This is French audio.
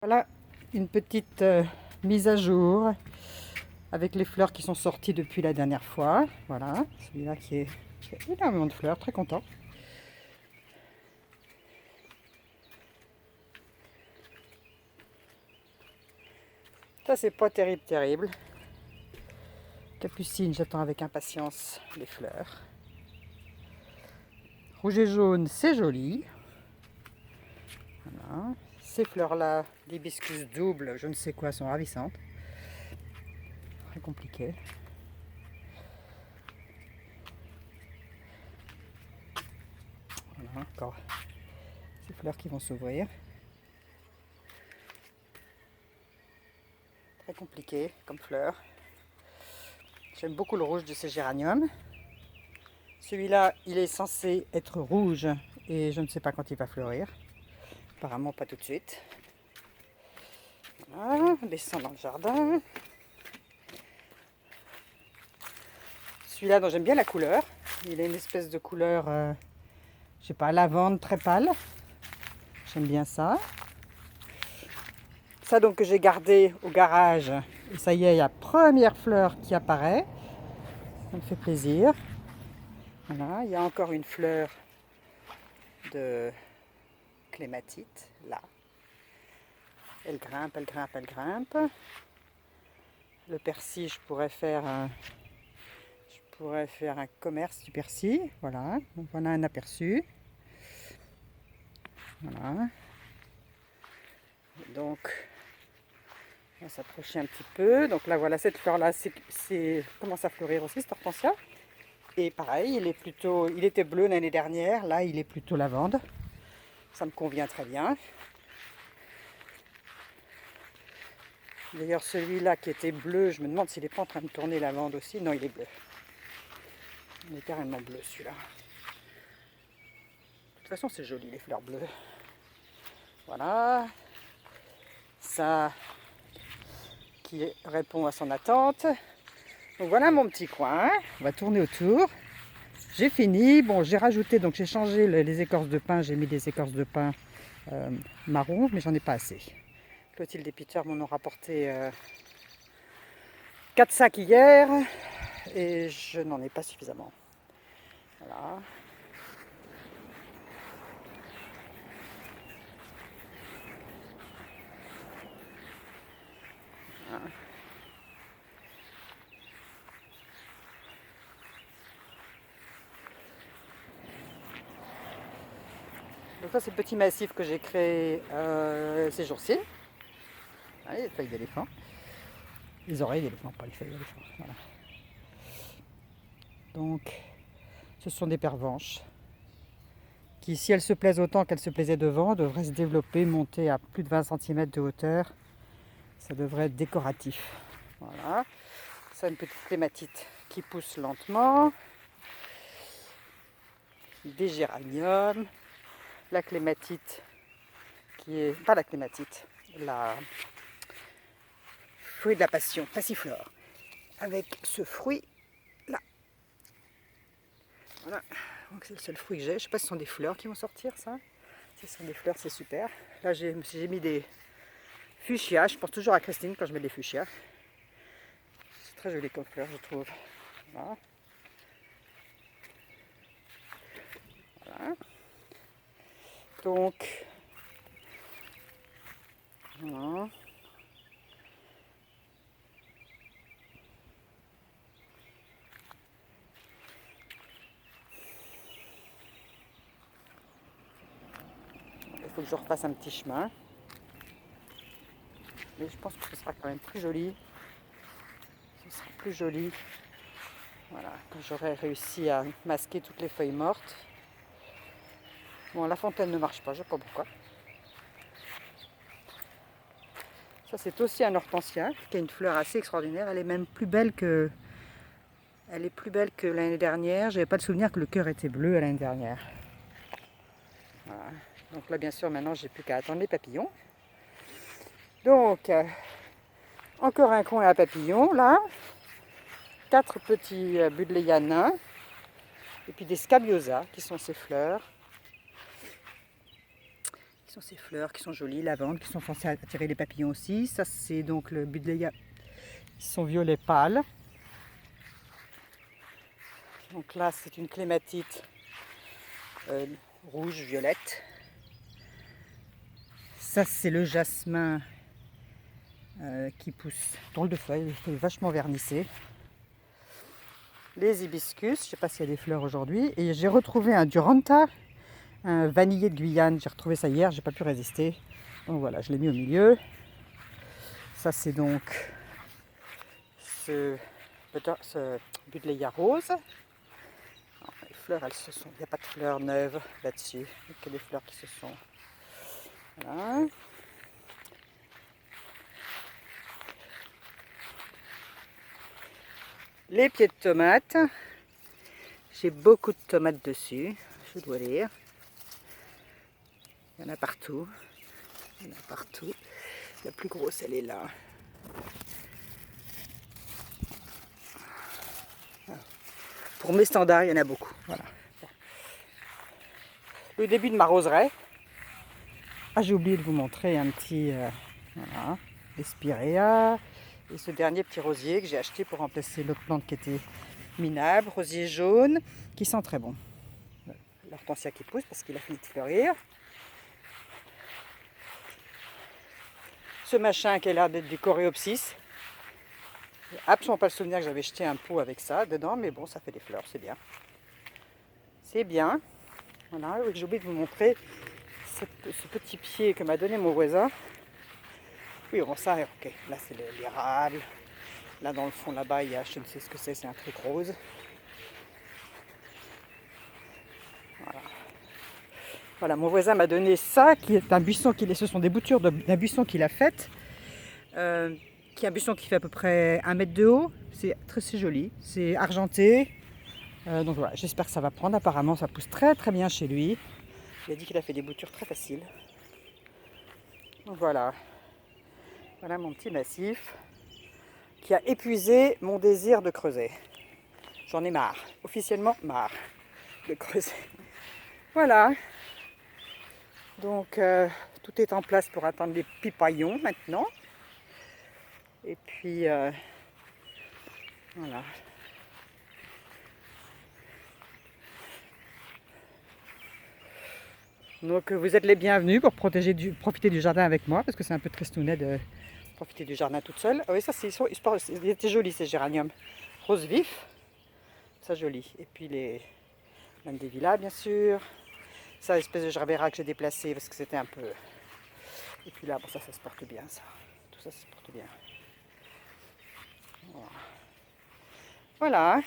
Voilà une petite mise à jour avec les fleurs qui sont sorties depuis la dernière fois. Voilà, celui-là qui a énormément de fleurs, très content. Ça, c'est pas terrible. Capucine, j'attends avec impatience les fleurs. Rouge et jaune, c'est joli. Voilà. Ces fleurs-là, l'hibiscus double, je ne sais quoi, sont ravissantes. Très compliqué. Voilà, encore ces fleurs qui vont s'ouvrir. Très compliqué comme fleurs. J'aime beaucoup le rouge de ces géraniums. Celui-là, il est censé être rouge et je ne sais pas quand il va fleurir. Apparemment pas tout de suite. Voilà, on descend dans le jardin. Celui-là dont j'aime bien la couleur. Il a une espèce de couleur, je sais pas, lavande très pâle. J'aime bien ça. Ça donc que j'ai gardé au garage. Et ça y est, il y a la première fleur qui apparaît. Ça me fait plaisir. Voilà, il y a encore une fleur de clématite là. Elle grimpe. Le persil, je pourrais faire un commerce du persil. Voilà, donc voilà un aperçu. Voilà. Donc, on va s'approcher un petit peu. Donc là, voilà, cette fleur-là, commence à fleurir aussi, cette hortensia. Et pareil, il était bleu l'année dernière. Là, il est plutôt lavande. Ça me convient très bien. D'ailleurs, celui-là qui était bleu, je me demande s'il n'est pas en train de tourner lavande aussi. Non, il est bleu. Il est carrément bleu, celui-là. De toute façon, c'est joli, les fleurs bleues. Voilà. Ça qui répond à son attente. Donc voilà mon petit coin. On va tourner autour. J'ai fini. Bon, j'ai rajouté, donc j'ai changé les écorces de pin. J'ai mis des écorces de pin marron, mais j'en ai pas assez. Clotilde et Peter m'en ont rapporté 4 sacs hier et je n'en ai pas suffisamment. Voilà. Donc ça, c'est le petit massif que j'ai créé ces jours-ci. Ah, les feuilles d'éléphant. Les oreilles d'éléphant, pas les feuilles d'éléphant. Voilà. Donc, ce sont des pervenches qui, si elles se plaisent autant qu'elles se plaisaient devant, devraient se développer, monter à plus de 20 cm de hauteur. Ça devrait être décoratif. Voilà. Ça, une petite clématite qui pousse lentement. Des géraniums. La clématite qui est... Pas la clématite, la fruit de la passion, passiflore. Avec ce fruit là. Voilà. Donc c'est le seul fruit que j'ai. Je ne sais pas si ce sont des fleurs qui vont sortir, ça. Si ce sont des fleurs, c'est super. Là, j'ai mis des fuchsias. Je pense toujours à Christine quand je mets des fuchsias. C'est très joli comme fleur, je trouve. Voilà. Voilà. Donc, voilà. Il faut que je refasse un petit chemin. Mais je pense que ce sera quand même plus joli. Ce sera plus joli. Voilà, quand j'aurai réussi à masquer toutes les feuilles mortes. Bon, la fontaine ne marche pas, je ne sais pas pourquoi. Ça, c'est aussi un hortensia qui a une fleur assez extraordinaire. Elle est même plus belle que l'année dernière. J'avais pas le souvenir que le cœur était bleu l'année dernière. Voilà. Donc là, bien sûr, maintenant, j'ai plus qu'à attendre les papillons. Donc, encore un coin à papillons, là. 4 petits buddleia nains. Et puis des scabiosas, qui sont ces fleurs. sur ces fleurs qui sont jolies, lavande, qui sont censées attirer les papillons aussi. Ça, c'est donc le buddleia, qui sont violets pâles. Donc là, c'est une clématite rouge-violette. Ça, c'est le jasmin qui pousse drôle de feuilles, il est vachement vernissé. Les hibiscus, je ne sais pas s'il y a des fleurs aujourd'hui. Et j'ai retrouvé un Duranta, un vanillé de Guyane. J'ai retrouvé ça hier, j'ai pas pu résister. Donc voilà, je l'ai mis au milieu. Ça, c'est donc ce buddleia rose. Alors, les fleurs, elles se sont. Il n'y a pas de fleurs neuves là-dessus. Il n'y a que des fleurs qui se sont. Voilà. Les pieds de tomates. J'ai beaucoup de tomates dessus, je dois dire. Il y en a partout. Il y en a partout. La plus grosse, elle est là. Pour mes standards, il y en a beaucoup. Voilà. Le début de ma roseraie. Ah, j'ai oublié de vous montrer un petit voilà, Espirea. Et ce dernier petit rosier que j'ai acheté pour remplacer l'autre plante qui était minable, rosier jaune, qui sent très bon. L'hortensia qui pousse parce qu'il a fini de fleurir. Ce machin qui est là d'être du coréopsis. J'ai absolument pas le souvenir que j'avais jeté un pot avec ça dedans, mais bon, ça fait des fleurs, c'est bien. C'est bien. Voilà, j'ai oublié de vous montrer ce petit pied que m'a donné mon voisin. Oui, bon, ça, ok. Là, c'est l'érable. Là, dans le fond, là-bas, il y a, je ne sais ce que c'est un truc rose. Voilà. Voilà, mon voisin m'a donné ça, qui est un buisson, ce sont des boutures d'un buisson qu'il a fait, qui est un buisson qui fait à peu près 1 mètre de haut. C'est très joli, c'est argenté. Donc voilà, j'espère que ça va prendre. Apparemment, ça pousse très très bien chez lui. Il a dit qu'il a fait des boutures très faciles. Donc voilà, voilà mon petit massif qui a épuisé mon désir de creuser. J'en ai marre, officiellement marre de creuser. Voilà. Donc tout est en place pour attendre les pipaillons maintenant. Et puis voilà. Donc vous êtes les bienvenus pour profiter du jardin avec moi, parce que c'est un peu tristounet de profiter du jardin toute seule. Ah oui, ça il était joli ces géraniums. Rose vif, ça joli. Et puis les même des villas bien sûr. Ça, espèce de gerbera que j'ai déplacé parce que c'était un peu. Et puis là, bon, ça se porte bien, ça. Tout ça se porte bien. Voilà.